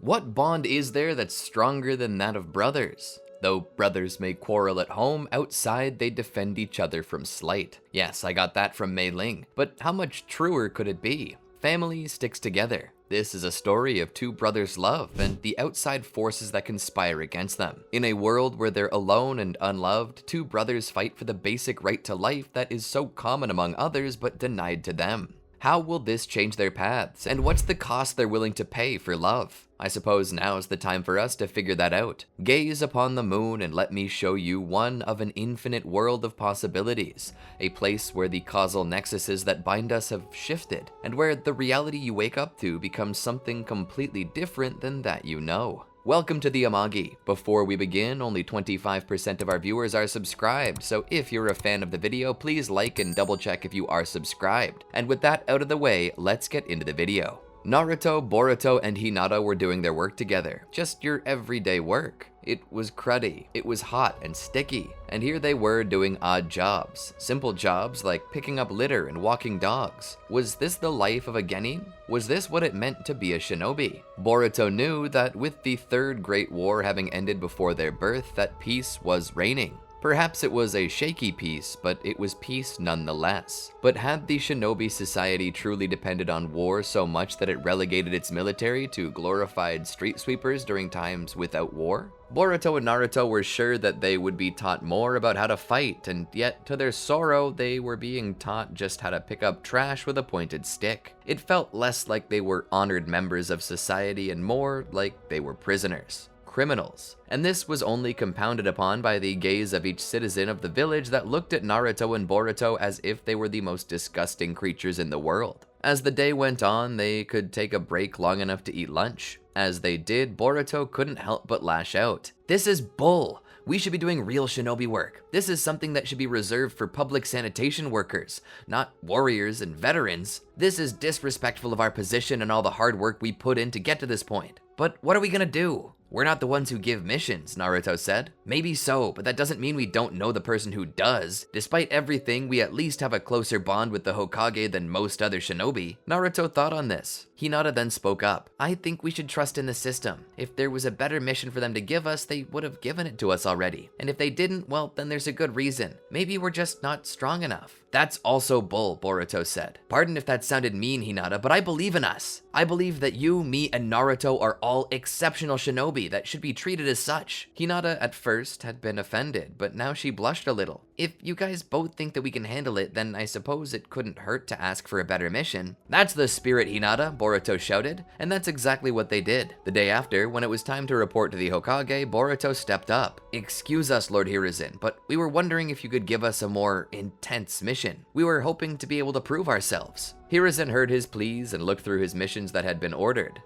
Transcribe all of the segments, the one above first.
What bond is there that's stronger than that of brothers? Though brothers may quarrel at home, outside they defend each other from slight. Yes, I got that from Mei Ling, but how much truer could it be? Family sticks together. This is a story of two brothers' love and the outside forces that conspire against them. In a world where they're alone and unloved, two brothers fight for the basic right to life that is so common among others but denied to them. How will this change their paths, and what's the cost they're willing to pay for love? I suppose now's the time for us to figure that out. Gaze upon the moon and let me show you one of an infinite world of possibilities, a place where the causal nexuses that bind us have shifted, and where the reality you wake up to becomes something completely different than that you know. Welcome to the Amagi. Before we begin, only 25% of our viewers are subscribed, so if you're a fan of the video, please like and double check if you are subscribed. And with that out of the way, let's get into the video. Naruto, Boruto, and Hinata were doing their work together. Just your everyday work. It was cruddy, it was hot and sticky, and here they were doing odd jobs. Simple jobs like picking up litter and walking dogs. Was this the life of a genin? Was this what it meant to be a shinobi? Boruto knew that with the Third Great War having ended before their birth, that peace was reigning. Perhaps it was a shaky peace, but it was peace nonetheless. But had the shinobi society truly depended on war so much that it relegated its military to glorified street sweepers during times without war? Boruto and Naruto were sure that they would be taught more about how to fight, and yet to their sorrow, they were being taught just how to pick up trash with a pointed stick. It felt less like they were honored members of society and more like they were prisoners. Criminals. And this was only compounded upon by the gaze of each citizen of the village that looked at Naruto and Boruto as if they were the most disgusting creatures in the world. As the day went on, they could take a break long enough to eat lunch. As they did, Boruto couldn't help but lash out. "This is bull! We should be doing real shinobi work. This is something that should be reserved for public sanitation workers, not warriors and veterans. This is disrespectful of our position and all the hard work we put in to get to this point. But what are we gonna do? We're not the ones who give missions," Naruto said. "Maybe so, but that doesn't mean we don't know the person who does. Despite everything, we at least have a closer bond with the Hokage than most other shinobi." Naruto thought on this. Hinata then spoke up. "I think we should trust in the system. If there was a better mission for them to give us, they would have given it to us already. And if they didn't, well, then there's a good reason. Maybe we're just not strong enough." "That's also bull," Boruto said. "Pardon if that sounded mean, Hinata, but I believe in us. I believe that you, me, and Naruto are all exceptional shinobi that should be treated as such." Hinata at first had been offended, but now she blushed a little. "If you guys both think that we can handle it, then I suppose it couldn't hurt to ask for a better mission." "That's the spirit, Hinata," Boruto shouted, and that's exactly what they did. The day after, when it was time to report to the Hokage, Boruto stepped up. "Excuse us, Lord Hiruzen, but we were wondering if you could give us a more intense mission. We were hoping to be able to prove ourselves." Hiruzen heard his pleas and looked through his missions that had been ordered.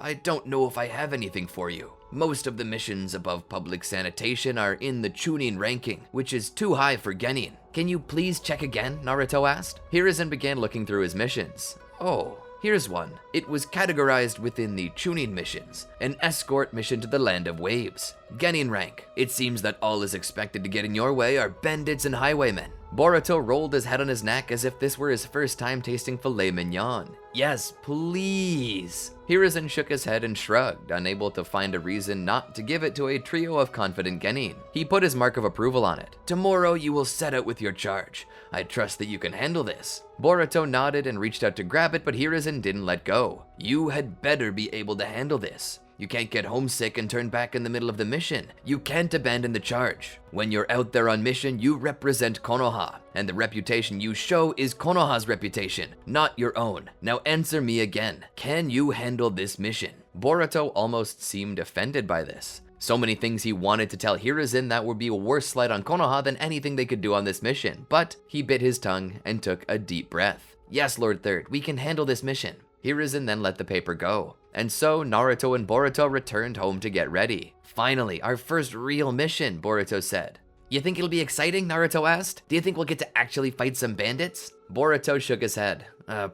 I don't know if I have anything for you. Most of the missions above public sanitation are in the Chunin ranking, which is too high for genin. Can you please check again?" Naruto asked. Hiruzen began looking through his missions. "Oh, here's one. It was categorized within the Chunin missions, an escort mission to the Land of Waves. Genin rank. It seems that all is expected to get in your way are bandits and highwaymen." Boruto rolled his head on his neck as if this were his first time tasting filet mignon. "Yes, please." Hiruzen shook his head and shrugged, unable to find a reason not to give it to a trio of confident genin. He put his mark of approval on it. "Tomorrow you will set out with your charge. I trust that you can handle this." Boruto nodded and reached out to grab it, but Hiruzen didn't let go. "You had better be able to handle this. You can't get homesick and turn back in the middle of the mission. You can't abandon the charge. When you're out there on mission, you represent Konoha, and the reputation you show is Konoha's reputation, not your own. Now answer me again. Can you handle this mission?" Boruto almost seemed offended by this. So many things he wanted to tell Hiruzen that would be a worse slight on Konoha than anything they could do on this mission, but he bit his tongue and took a deep breath. "Yes, Lord Third, we can handle this mission." Hiruzen then let the paper go. And so Naruto and Boruto returned home to get ready. "Finally, our first real mission," Boruto said. "You think it'll be exciting?" Naruto asked. "Do you think we'll get to actually fight some bandits?" Boruto shook his head.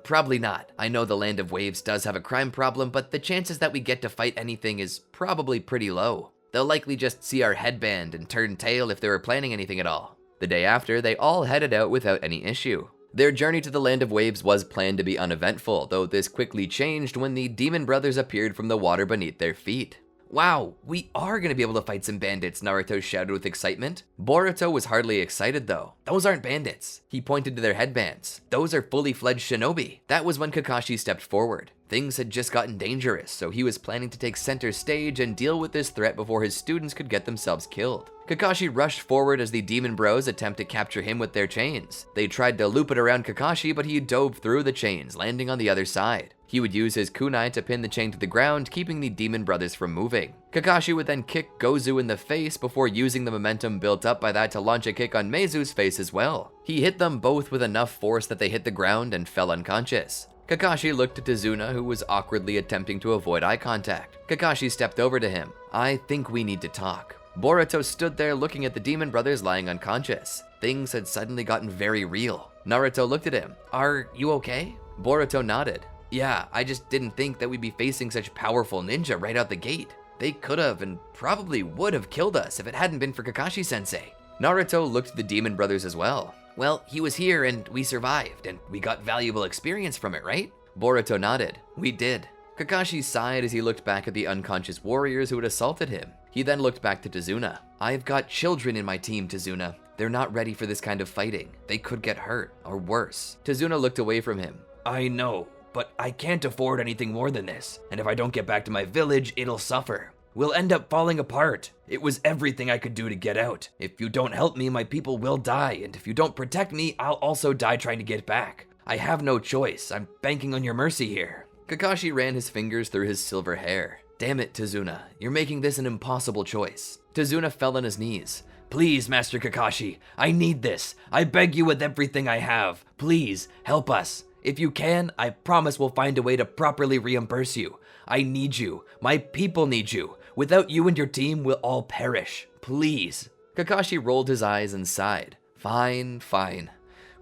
Probably not. I know the Land of Waves does have a crime problem, but the chances that we get to fight anything is probably pretty low. They'll likely just see our headband and turn tail if they were planning anything at all." The day after, they all headed out without any issue. Their journey to the Land of Waves was planned to be uneventful, though this quickly changed when the demon brothers appeared from the water beneath their feet. Wow, we are gonna be able to fight some bandits, Naruto shouted with excitement. Boruto was hardly excited though. Those aren't bandits. He pointed to their headbands. Those are fully fledged shinobi. That was when Kakashi stepped forward. Things had just gotten dangerous, so he was planning to take center stage and deal with this threat before his students could get themselves killed. Kakashi rushed forward as the demon bros attempt to capture him with their chains. They tried to loop it around Kakashi, but he dove through the chains, landing on the other side. He would use his kunai to pin the chain to the ground, keeping the demon brothers from moving. Kakashi would then kick Gozu in the face before using the momentum built up by that to launch a kick on Meizu's face as well. He hit them both with enough force that they hit the ground and fell unconscious. Kakashi looked at Tazuna, who was awkwardly attempting to avoid eye contact. Kakashi stepped over to him. I think we need to talk. Boruto stood there looking at the demon brothers lying unconscious. Things had suddenly gotten very real. Naruto looked at him. Are you okay? Boruto nodded. Yeah, I just didn't think that we'd be facing such powerful ninja right out the gate. They could have and probably would have killed us if it hadn't been for Kakashi-sensei. Naruto looked at the demon brothers as well. Well, he was here and we survived, and we got valuable experience from it, right? Boruto nodded. We did. Kakashi sighed as he looked back at the unconscious warriors who had assaulted him. He then looked back to Tazuna. I've got children in my team, Tazuna. They're not ready for this kind of fighting. They could get hurt, or worse. Tazuna looked away from him. I know, but I can't afford anything more than this, and if I don't get back to my village, it'll suffer. We'll end up falling apart. It was everything I could do to get out. If you don't help me, my people will die, and if you don't protect me, I'll also die trying to get back. I have no choice. I'm banking on your mercy here. Kakashi ran his fingers through his silver hair. Damn it, Tazuna. You're making this an impossible choice. Tazuna fell on his knees. Please, Master Kakashi, I need this. I beg you with everything I have. Please, help us. If you can, I promise we'll find a way to properly reimburse you. I need you. My people need you. Without you and your team, we'll all perish. Please. Kakashi rolled his eyes and sighed. Fine, fine.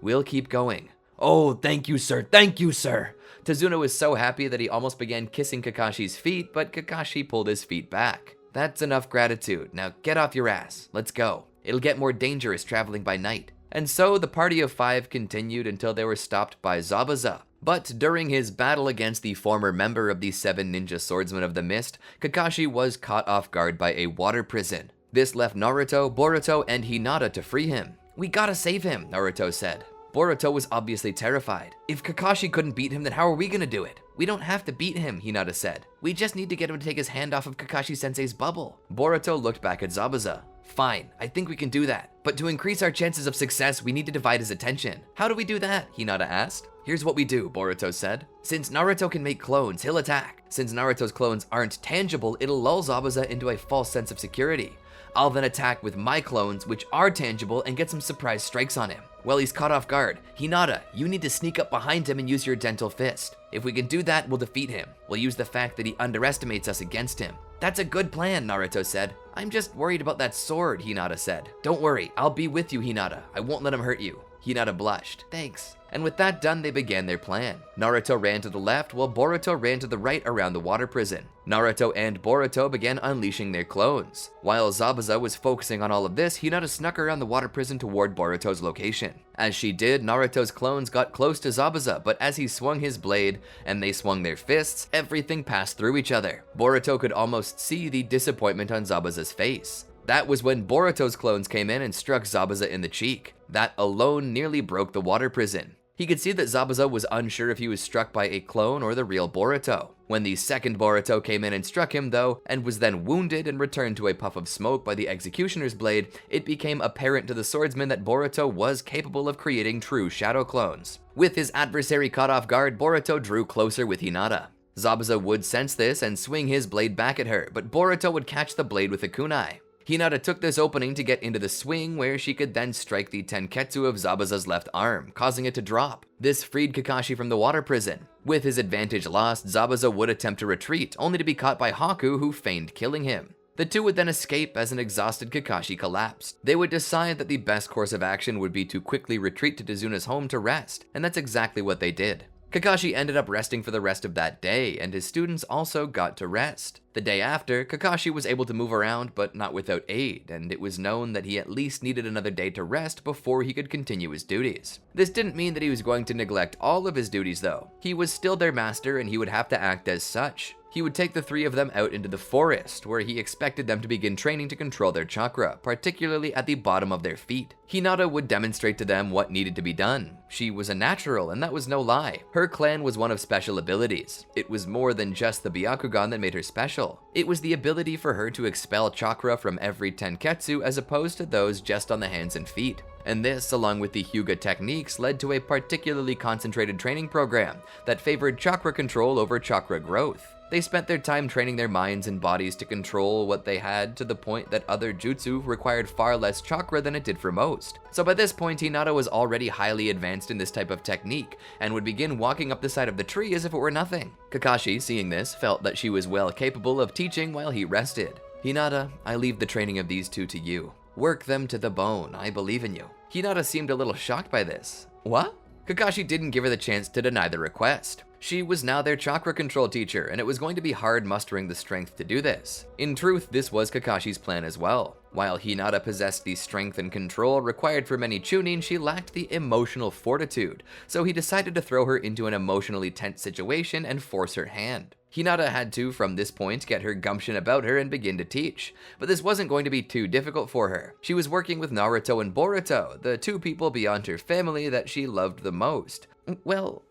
We'll keep going. Oh, thank you, sir. Thank you, sir. Tazuna was so happy that he almost began kissing Kakashi's feet, but Kakashi pulled his feet back. That's enough gratitude. Now get off your ass. Let's go. It'll get more dangerous traveling by night. And so the party of 5 continued until they were stopped by Zabuza. But during his battle against the former member of the 7 ninja swordsmen of the mist, Kakashi was caught off guard by a water prison. This left Naruto, Boruto, and Hinata to free him. We gotta save him, Naruto said. Boruto was obviously terrified. If Kakashi couldn't beat him, then how are we gonna do it? We don't have to beat him, Hinata said. We just need to get him to take his hand off of Kakashi-sensei's bubble. Boruto looked back at Zabuza. Fine, I think we can do that. But to increase our chances of success, we need to divide his attention. How do we do that? Hinata asked. Here's what we do, Boruto said. Since Naruto can make clones, he'll attack. Since Naruto's clones aren't tangible, it'll lull Zabuza into a false sense of security. I'll then attack with my clones, which are tangible, and get some surprise strikes on him. While he's caught off guard, Hinata, you need to sneak up behind him and use your dental fist. If we can do that, we'll defeat him. We'll use the fact that he underestimates us against him. That's a good plan, Naruto said. I'm just worried about that sword, Hinata said. Don't worry, I'll be with you, Hinata. I won't let him hurt you. Hinata blushed. Thanks. And with that done, they began their plan. Naruto ran to the left while Boruto ran to the right around the water prison. Naruto and Boruto began unleashing their clones. While Zabuza was focusing on all of this, Hinata snuck around the water prison toward Boruto's location. As she did, Naruto's clones got close to Zabuza, but as he swung his blade and they swung their fists, everything passed through each other. Boruto could almost see the disappointment on Zabuza's face. That was when Boruto's clones came in and struck Zabuza in the cheek. That alone nearly broke the water prison. He could see that Zabuza was unsure if he was struck by a clone or the real Boruto. When the second Boruto came in and struck him though, and was then wounded and returned to a puff of smoke by the executioner's blade, it became apparent to the swordsman that Boruto was capable of creating true shadow clones. With his adversary caught off guard, Boruto drew closer with Hinata. Zabuza would sense this and swing his blade back at her, but Boruto would catch the blade with a kunai. Hinata took this opening to get into the swing where she could then strike the tenketsu of Zabuza's left arm, causing it to drop. This freed Kakashi from the water prison. With his advantage lost, Zabuza would attempt to retreat, only to be caught by Haku, who feigned killing him. The two would then escape as an exhausted Kakashi collapsed. They would decide that the best course of action would be to quickly retreat to Tazuna's home to rest, and that's exactly what they did. Kakashi ended up resting for the rest of that day, and his students also got to rest. The day after, Kakashi was able to move around, but not without aid, and it was known that he at least needed another day to rest before he could continue his duties. This didn't mean that he was going to neglect all of his duties though. He was still their master and he would have to act as such. He would take the three of them out into the forest, where he expected them to begin training to control their chakra, particularly at the bottom of their feet. Hinata would demonstrate to them what needed to be done. She was a natural, and that was no lie. Her clan was one of special abilities. It was more than just the Byakugan that made her special. It was the ability for her to expel chakra from every tenketsu as opposed to those just on the hands and feet. And this, along with the Hyuga techniques, led to a particularly concentrated training program that favored chakra control over chakra growth. They spent their time training their minds and bodies to control what they had to the point that other jutsu required far less chakra than it did for most. So by this point, Hinata was already highly advanced in this type of technique and would begin walking up the side of the tree as if it were nothing. Kakashi, seeing this, felt that she was well capable of teaching while he rested. Hinata, I leave the training of these two to you. Work them to the bone, I believe in you. Hinata seemed a little shocked by this. What? Kakashi didn't give her the chance to deny the request. She was now their chakra control teacher, and it was going to be hard mustering the strength to do this. In truth, this was Kakashi's plan as well. While Hinata possessed the strength and control required for many chunin, she lacked the emotional fortitude, so he decided to throw her into an emotionally tense situation and force her hand. Hinata had to, from this point, get her gumption about her and begin to teach, but this wasn't going to be too difficult for her. She was working with Naruto and Boruto, the two people beyond her family that she loved the most. Well,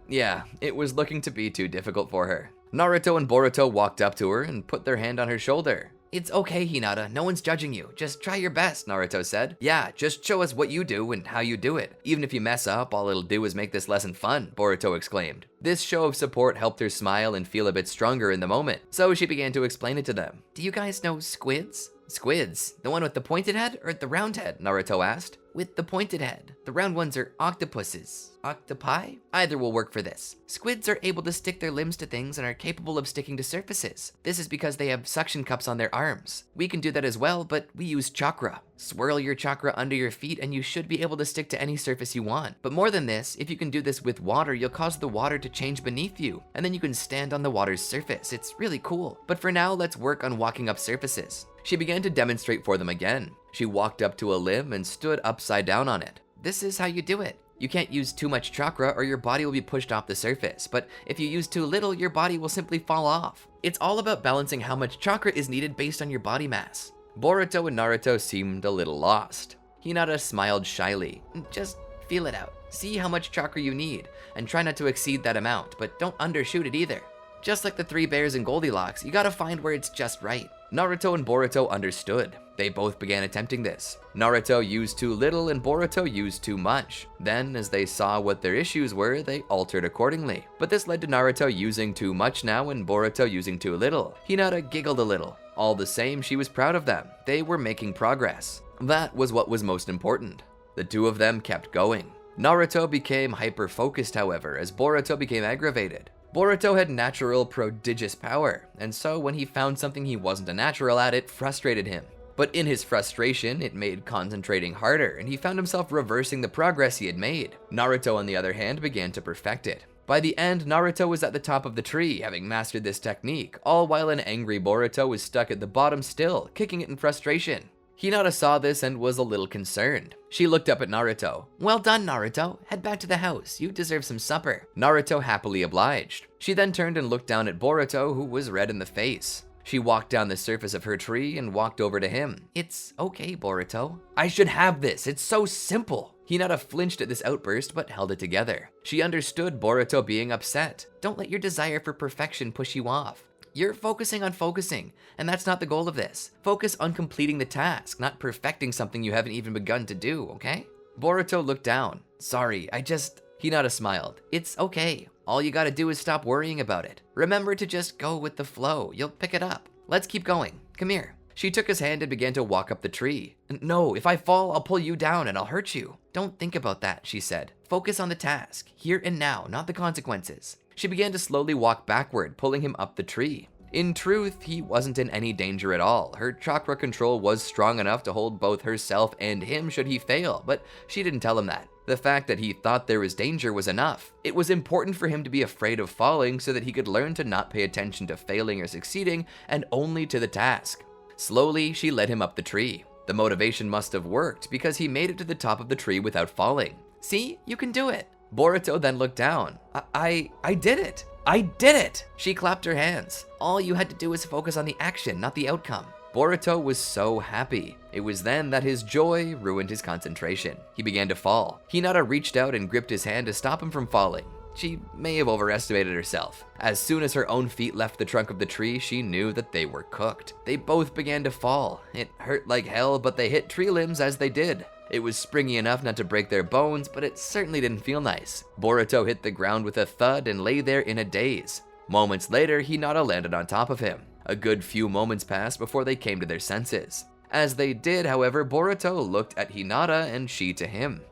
yeah, it was looking to be too difficult for her. Naruto and Boruto walked up to her and put their hand on her shoulder. It's okay, Hinata, no one's judging you. Just try your best, Naruto said. Yeah, just show us what you do and how you do it. Even if you mess up, all it'll do is make this lesson fun, Boruto exclaimed. This show of support helped her smile and feel a bit stronger in the moment, so she began to explain it to them. Do you guys know squids? Squids? The one with the pointed head or the round head? Naruto asked. With the pointed head. The round ones are octopuses. Octopi? Either will work for this. Squids are able to stick their limbs to things and are capable of sticking to surfaces. This is because they have suction cups on their arms. We can do that as well, but we use chakra. Swirl your chakra under your feet and you should be able to stick to any surface you want. But more than this, if you can do this with water, you'll cause the water to change beneath you, and then you can stand on the water's surface. It's really cool. But for now, let's work on walking up surfaces. She began to demonstrate for them again. She walked up to a limb and stood upside down on it. This is how you do it. You can't use too much chakra or your body will be pushed off the surface, but if you use too little, your body will simply fall off. It's all about balancing how much chakra is needed based on your body mass. Boruto and Naruto seemed a little lost. Hinata smiled shyly. Just feel it out. See how much chakra you need, and try not to exceed that amount, but don't undershoot it either. Just like the three bears in Goldilocks, you gotta find where it's just right. Naruto and Boruto understood. They both began attempting this. Naruto used too little and Boruto used too much. Then, as they saw what their issues were, they altered accordingly. But this led to Naruto using too much now and Boruto using too little. Hinata giggled a little. All the same, she was proud of them. They were making progress. That was what was most important. The two of them kept going. Naruto became hyper-focused, however, as Boruto became aggravated. Boruto had natural prodigious power, and so when he found something he wasn't a natural at, it frustrated him. But in his frustration, it made concentrating harder, and he found himself reversing the progress he had made. Naruto, on the other hand, began to perfect it. By the end, Naruto was at the top of the tree, having mastered this technique, all while an angry Boruto was stuck at the bottom still, kicking it in frustration. Hinata saw this and was a little concerned. She looked up at Naruto. Well done, Naruto. Head back to the house. You deserve some supper. Naruto happily obliged. She then turned and looked down at Boruto, who was red in the face. She walked down the surface of her tree and walked over to him. It's okay, Boruto. I should have this. It's so simple. Hinata flinched at this outburst, but held it together. She understood Boruto being upset. Don't let your desire for perfection push you off. You're focusing on focusing, and that's not the goal of this. Focus on completing the task, not perfecting something you haven't even begun to do, okay? Boruto looked down. Sorry, Hinata smiled. It's okay. All you gotta do is stop worrying about it. Remember to just go with the flow. You'll pick it up. Let's keep going. Come here. She took his hand and began to walk up the tree. No, if I fall, I'll pull you down and I'll hurt you. Don't think about that, she said. Focus on the task, here and now, not the consequences. She began to slowly walk backward, pulling him up the tree. In truth, he wasn't in any danger at all. Her chakra control was strong enough to hold both herself and him should he fail, but she didn't tell him that. The fact that he thought there was danger was enough. It was important for him to be afraid of falling so that he could learn to not pay attention to failing or succeeding and only to the task. Slowly, she led him up the tree. The motivation must have worked because he made it to the top of the tree without falling. See, you can do it. Boruto then looked down. I did it. I did it! She clapped her hands. All you had to do was focus on the action, not the outcome. Boruto was so happy. It was then that his joy ruined his concentration. He began to fall. Hinata reached out and gripped his hand to stop him from falling. She may have overestimated herself. As soon as her own feet left the trunk of the tree, she knew that they were cooked. They both began to fall. It hurt like hell, but they hit tree limbs as they did. It was springy enough not to break their bones, but it certainly didn't feel nice. Boruto hit the ground with a thud and lay there in a daze. Moments later, Hinata landed on top of him. A good few moments passed before they came to their senses. As they did, however, Boruto looked at Hinata and she to him.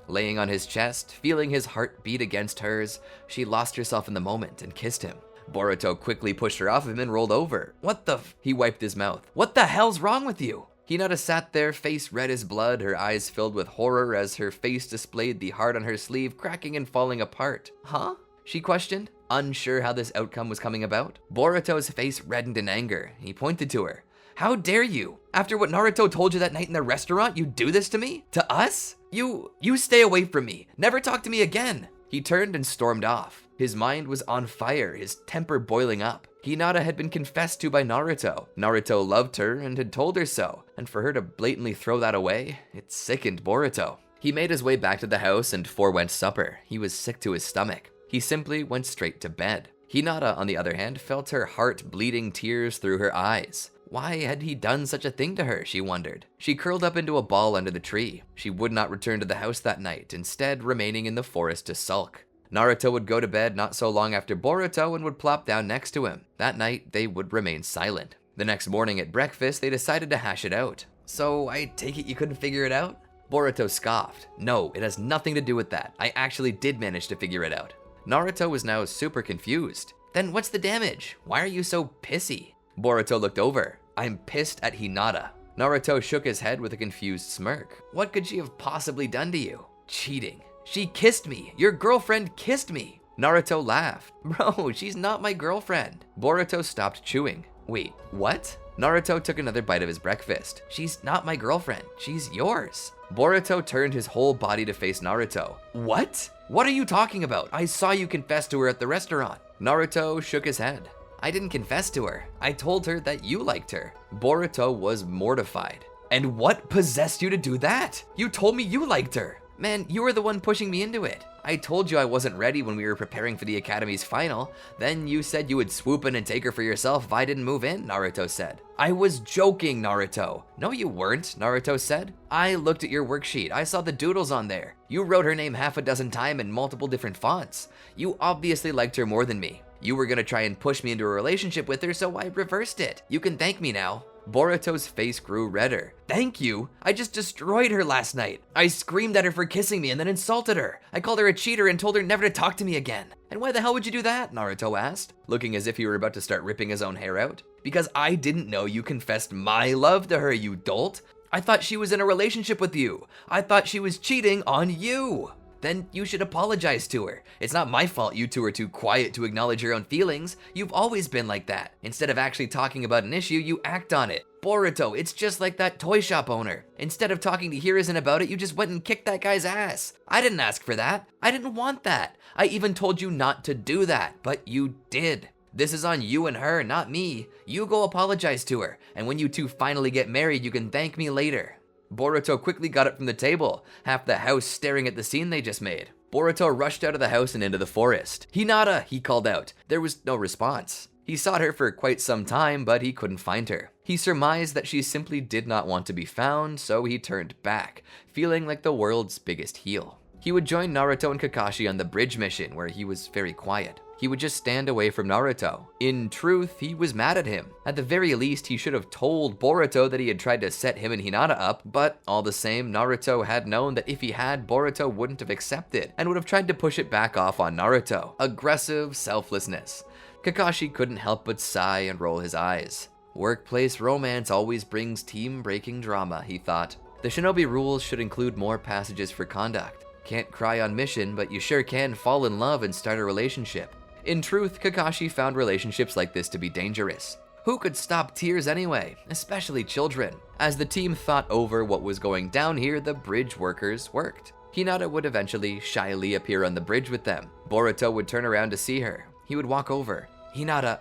Laying on his chest, feeling his heart beat against hers, she lost herself in the moment and kissed him. Boruto quickly pushed her off him and rolled over. What the f- He wiped his mouth. What the hell's wrong with you? Hinata sat there, face red as blood, her eyes filled with horror as her face displayed the heart on her sleeve cracking and falling apart. Huh? She questioned, unsure how this outcome was coming about. Boruto's face reddened in anger. He pointed to her. How dare you? After what Naruto told you that night in the restaurant, you do this to me? To us? You stay away from me. Never talk to me again. He turned and stormed off. His mind was on fire, his temper boiling up. Hinata had been confessed to by Naruto. Naruto loved her and had told her so, and for her to blatantly throw that away, it sickened Boruto. He made his way back to the house and forewent supper. He was sick to his stomach. He simply went straight to bed. Hinata, on the other hand, felt her heart bleeding tears through her eyes. Why had he done such a thing to her, she wondered. She curled up into a ball under the tree. She would not return to the house that night, instead remaining in the forest to sulk. Naruto would go to bed not so long after Boruto and would plop down next to him. That night, they would remain silent. The next morning at breakfast, they decided to hash it out. So, I take it you couldn't figure it out? Boruto scoffed. No, it has nothing to do with that. I actually did manage to figure it out. Naruto was now super confused. Then what's the damage? Why are you so pissy? Boruto looked over. I'm pissed at Hinata. Naruto shook his head with a confused smirk. What could she have possibly done to you? Cheating. She kissed me. Your girlfriend kissed me. Naruto laughed. Bro, she's not my girlfriend. Boruto stopped chewing. Wait, what? Naruto took another bite of his breakfast. She's not my girlfriend. She's yours. Boruto turned his whole body to face Naruto. What? What are you talking about? I saw you confess to her at the restaurant. Naruto shook his head. I didn't confess to her. I told her that you liked her. Boruto was mortified. And what possessed you to do that? You told me you liked her. Man, you were the one pushing me into it. I told you I wasn't ready when we were preparing for the Academy's final. Then you said you would swoop in and take her for yourself if I didn't move in, Naruto said. I was joking, Naruto. No, you weren't, Naruto said. I looked at your worksheet. I saw the doodles on there. You wrote her name half a dozen times in multiple different fonts. You obviously liked her more than me. You were gonna try and push me into a relationship with her, so I reversed it. You can thank me now. Boruto's face grew redder. Thank you? I just destroyed her last night. I screamed at her for kissing me and then insulted her. I called her a cheater and told her never to talk to me again. And why the hell would you do that? Naruto asked, looking as if he were about to start ripping his own hair out. Because I didn't know you confessed my love to her, you dolt. I thought she was in a relationship with you. I thought she was cheating on you. Then you should apologize to her. It's not my fault you two are too quiet to acknowledge your own feelings. You've always been like that. Instead of actually talking about an issue, you act on it. Boruto, it's just like that toy shop owner. Instead of talking to Hiruzen about it, you just went and kicked that guy's ass. I didn't ask for that. I didn't want that. I even told you not to do that, but you did. This is on you and her, not me. You go apologize to her, and when you two finally get married, you can thank me later. Boruto quickly got up from the table, half the house staring at the scene they just made. Boruto rushed out of the house and into the forest. Hinata, he called out. There was no response. He sought her for quite some time, but he couldn't find her. He surmised that she simply did not want to be found, so he turned back, feeling like the world's biggest heel. He would join Naruto and Kakashi on the bridge mission, where he was very quiet. He would just stand away from Naruto. In truth, he was mad at him. At the very least, he should have told Boruto that he had tried to set him and Hinata up, but all the same, Naruto had known that if he had, Boruto wouldn't have accepted, and would have tried to push it back off on Naruto. Aggressive selflessness. Kakashi couldn't help but sigh and roll his eyes. Workplace romance always brings team-breaking drama, he thought. The shinobi rules should include more passages for conduct. Can't cry on mission, but you sure can fall in love and start a relationship. In truth, Kakashi found relationships like this to be dangerous. Who could stop tears anyway, especially children? As the team thought over what was going down here, the bridge workers worked. Hinata would eventually shyly appear on the bridge with them. Boruto would turn around to see her. He would walk over. "Hinata,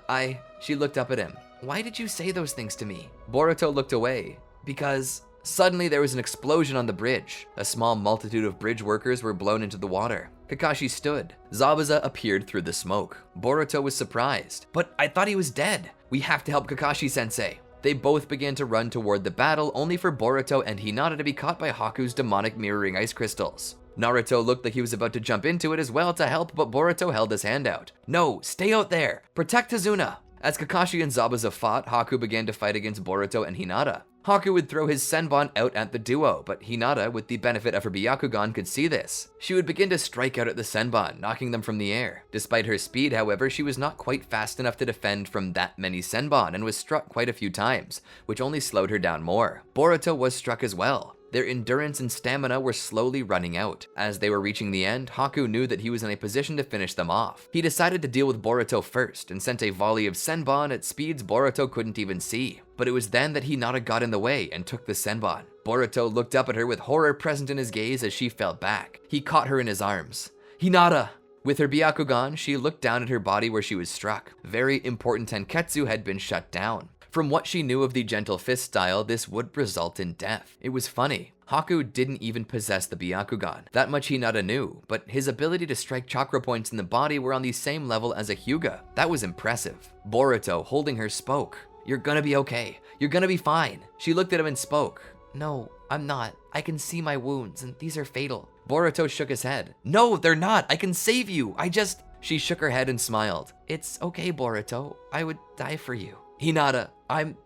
She looked up at him. "Why did you say those things to me?" Boruto looked away. "Because..." Suddenly there was an explosion on the bridge. A small multitude of bridge workers were blown into the water. Kakashi stood. Zabuza appeared through the smoke. Boruto was surprised. "But I thought he was dead. We have to help Kakashi-sensei." They both began to run toward the battle, only for Boruto and Hinata to be caught by Haku's demonic mirroring ice crystals. Naruto looked like he was about to jump into it as well to help, but Boruto held his hand out. "No, stay out there! Protect Tazuna!" As Kakashi and Zabuza fought, Haku began to fight against Boruto and Hinata. Haku would throw his Senbon out at the duo, but Hinata, with the benefit of her Byakugan, could see this. She would begin to strike out at the Senbon, knocking them from the air. Despite her speed, however, she was not quite fast enough to defend from that many Senbon and was struck quite a few times, which only slowed her down more. Boruto was struck as well. Their endurance and stamina were slowly running out. As they were reaching the end, Haku knew that he was in a position to finish them off. He decided to deal with Boruto first and sent a volley of Senbon at speeds Boruto couldn't even see. But it was then that Hinata got in the way and took the Senbon. Boruto looked up at her with horror present in his gaze as she fell back. He caught her in his arms. "Hinata!" With her Byakugan, she looked down at her body where she was struck. Very important tenketsu had been shut down. From what she knew of the gentle fist style, this would result in death. It was funny. Haku didn't even possess the Byakugan. That much Hinata knew, but his ability to strike chakra points in the body were on the same level as a Hyuga. That was impressive. Boruto, holding her, spoke. "You're gonna be okay. You're gonna be fine." She looked at him and spoke. "No, I'm not. I can see my wounds, and these are fatal." Boruto shook his head. "No, they're not. I can save you. She shook her head and smiled. "It's okay, Boruto. I would die for you." "Hinata,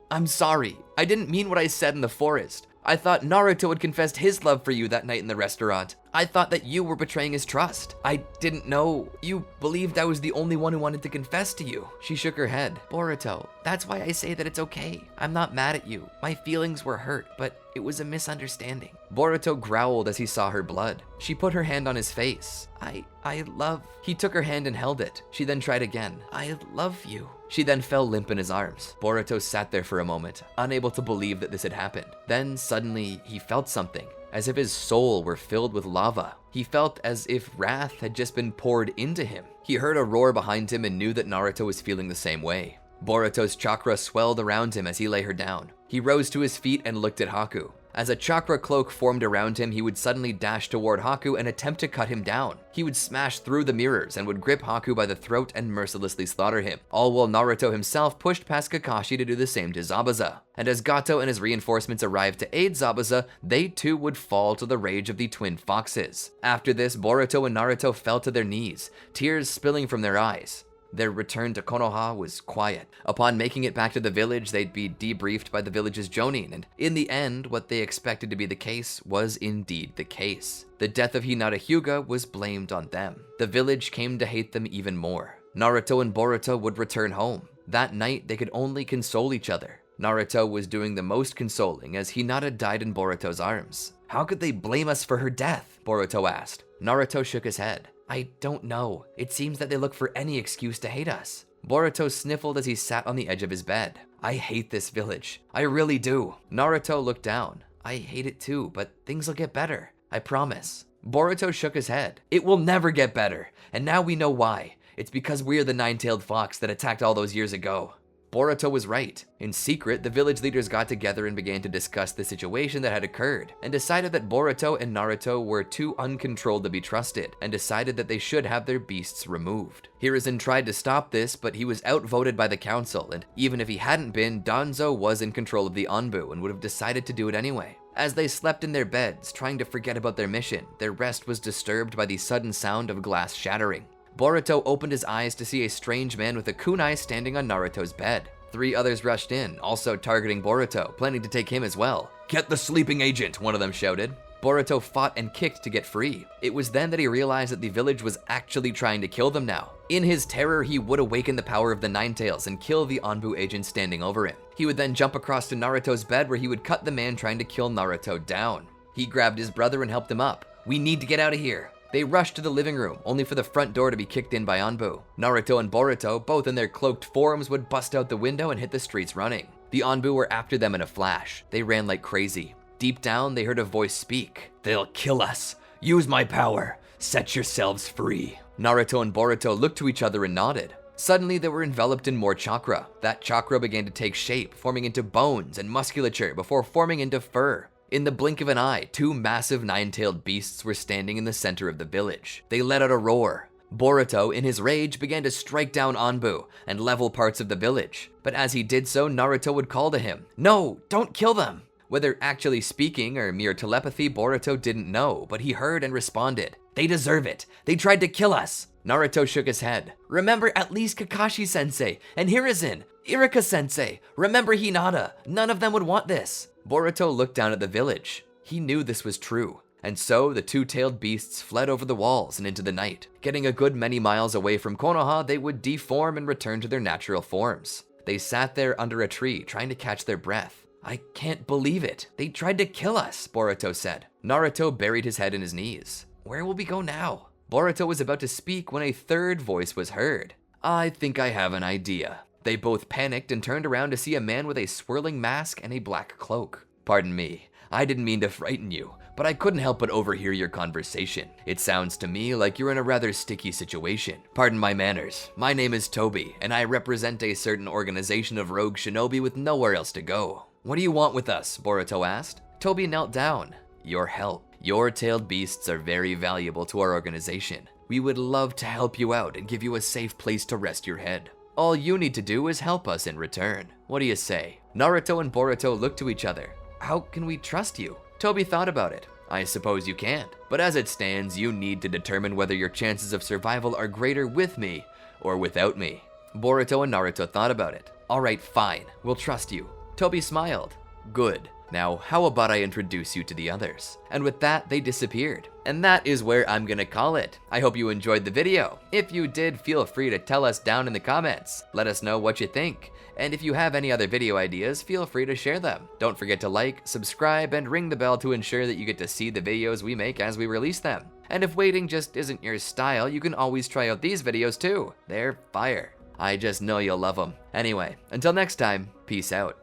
I'm sorry. I didn't mean what I said in the forest. I thought Naruto had confessed his love for you that night in the restaurant. I thought that you were betraying his trust. I didn't know you believed I was the only one who wanted to confess to you." She shook her head. "Boruto, that's why I say that it's okay. I'm not mad at you. My feelings were hurt, but it was a misunderstanding." Boruto growled as he saw her blood. She put her hand on his face. I love... He took her hand and held it. She then tried again. "I love you." She then fell limp in his arms. Boruto sat there for a moment, unable to believe that this had happened. Then suddenly he felt something, as if his soul were filled with lava. He felt as if wrath had just been poured into him. He heard a roar behind him and knew that Naruto was feeling the same way. Boruto's chakra swelled around him as he lay her down. He rose to his feet and looked at Haku. As a chakra cloak formed around him, he would suddenly dash toward Haku and attempt to cut him down. He would smash through the mirrors and would grip Haku by the throat and mercilessly slaughter him, all while Naruto himself pushed past Kakashi to do the same to Zabuza. And as Gato and his reinforcements arrived to aid Zabuza, they too would fall to the rage of the twin foxes. After this, Boruto and Naruto fell to their knees, tears spilling from their eyes. Their return to Konoha was quiet. Upon making it back to the village, they'd be debriefed by the village's jonin, and in the end, what they expected to be the case was indeed the case. The death of Hinata Hyuga was blamed on them. The village came to hate them even more. Naruto and Boruto would return home. That night, they could only console each other. Naruto was doing the most consoling as Hinata died in Boruto's arms. "How could they blame us for her death?" Boruto asked. Naruto shook his head. "I don't know. It seems that they look for any excuse to hate us." Boruto sniffled as he sat on the edge of his bed. "I hate this village. I really do." Naruto looked down. "I hate it too, but things will get better. I promise." Boruto shook his head. "It will never get better, and now we know why. It's because we're the nine-tailed fox that attacked all those years ago." Boruto was right. In secret, the village leaders got together and began to discuss the situation that had occurred, and decided that Boruto and Naruto were too uncontrolled to be trusted, and decided that they should have their beasts removed. Hiruzen tried to stop this, but he was outvoted by the council, and even if he hadn't been, Danzo was in control of the Anbu and would have decided to do it anyway. As they slept in their beds, trying to forget about their mission, their rest was disturbed by the sudden sound of glass shattering. Boruto opened his eyes to see a strange man with a kunai standing on Naruto's bed. 3 others rushed in, also targeting Boruto, planning to take him as well. "Get the sleeping agent," one of them shouted. Boruto fought and kicked to get free. It was then that he realized that the village was actually trying to kill them now. In his terror, he would awaken the power of the Nine Tails and kill the Anbu agent standing over him. He would then jump across to Naruto's bed where he would cut the man trying to kill Naruto down. He grabbed his brother and helped him up. "We need to get out of here." They rushed to the living room, only for the front door to be kicked in by Anbu. Naruto and Boruto, both in their cloaked forms, would bust out the window and hit the streets running. The Anbu were after them in a flash. They ran like crazy. Deep down, they heard a voice speak. "They'll kill us. Use my power. Set yourselves free." Naruto and Boruto looked to each other and nodded. Suddenly, they were enveloped in more chakra. That chakra began to take shape, forming into bones and musculature before forming into fur. In the blink of an eye, two massive nine-tailed beasts were standing in the center of the village. They let out a roar. Boruto, in his rage, began to strike down Anbu and level parts of the village. But as he did so, Naruto would call to him, "No, don't kill them!" Whether actually speaking or mere telepathy, Boruto didn't know, but he heard and responded, "They deserve it. They tried to kill us." Naruto shook his head. "Remember at least Kakashi-sensei and Hiruzen, Iruka-sensei. Remember Hinata. None of them would want this." Boruto looked down at the village. He knew this was true. And so the two-tailed beasts fled over the walls and into the night. Getting a good many miles away from Konoha, they would deform and return to their natural forms. They sat there under a tree, trying to catch their breath. "I can't believe it. They tried to kill us," Boruto said. Naruto buried his head in his knees. "Where will we go now?" Boruto was about to speak when a third voice was heard. "I think I have an idea." They both panicked and turned around to see a man with a swirling mask and a black cloak. "Pardon me, I didn't mean to frighten you, but I couldn't help but overhear your conversation. It sounds to me like you're in a rather sticky situation. Pardon my manners. My name is Toby, and I represent a certain organization of rogue shinobi with nowhere else to go." "What do you want with us?" Boruto asked. Toby knelt down. "Your help. Your tailed beasts are very valuable to our organization. We would love to help you out and give you a safe place to rest your head. All you need to do is help us in return. What do you say?" Naruto and Boruto looked to each other. "How can we trust you?" Toby thought about it. "I suppose you can't, but as it stands, you need to determine whether your chances of survival are greater with me or without me." Boruto and Naruto thought about it. "All right, fine. We'll trust you." Toby smiled. "Good. Now, how about I introduce you to the others?" And with that, they disappeared. And that is where I'm gonna call it. I hope you enjoyed the video. If you did, feel free to tell us down in the comments. Let us know what you think. And if you have any other video ideas, feel free to share them. Don't forget to like, subscribe, and ring the bell to ensure that you get to see the videos we make as we release them. And if waiting just isn't your style, you can always try out these videos too. They're fire. I just know you'll love them. Anyway, until next time, peace out.